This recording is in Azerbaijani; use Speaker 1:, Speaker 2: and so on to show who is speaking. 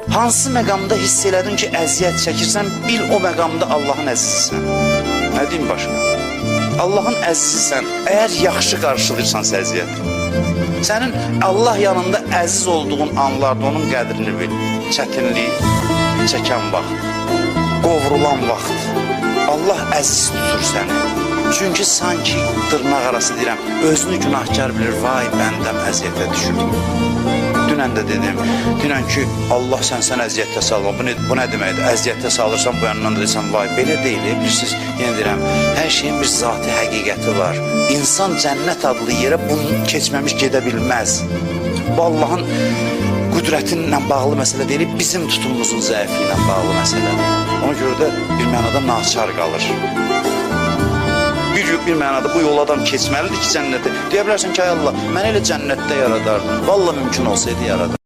Speaker 1: Hansı məqamda hiss elədin ki, əziyyət çəkirsən, bil o məqamda Allahın əzizisən. Nə deyim başqa? Allahın əzizisən, əgər yaxşı qarşılayırsansa əziyyəti. Sənin Allah yanında əziz olduğun anlarda onun qədrini bil. Çətinlik, çəkən vaxt, qovrulan vaxt. Allah əziz tutur səni. Çünki sanki dırnaq arası deyirəm, özünü günahkar bilir, vay bəndəm əziyyətə düşür. Dünən də dedim, dünən ki, Allah sən əziyyətə salma. Bu nə deməkdir? Əziyyətə salırsan, bu yandan da deyirsən, vay, belə deyil. Bilirsiniz, yenə deyirəm, hər şeyin bir zati həqiqəti var. İnsan cənnət adlı yerə bunu keçməmiş gedə bilməz. Bu Allahın qüdrətinlə bağlı məsələ deyil, bizim tutumumuzun zəifi ilə bağlı məsələdir. Ona görə də bir mənada naçar qalır. Bir mənada bu yol adam keçməlidir ki, cənnətə. Deyə bilərsən ki, ay Allah, mən elə cənnətdə yaradardım. Vallahi mümkün olsaydı yaradardım.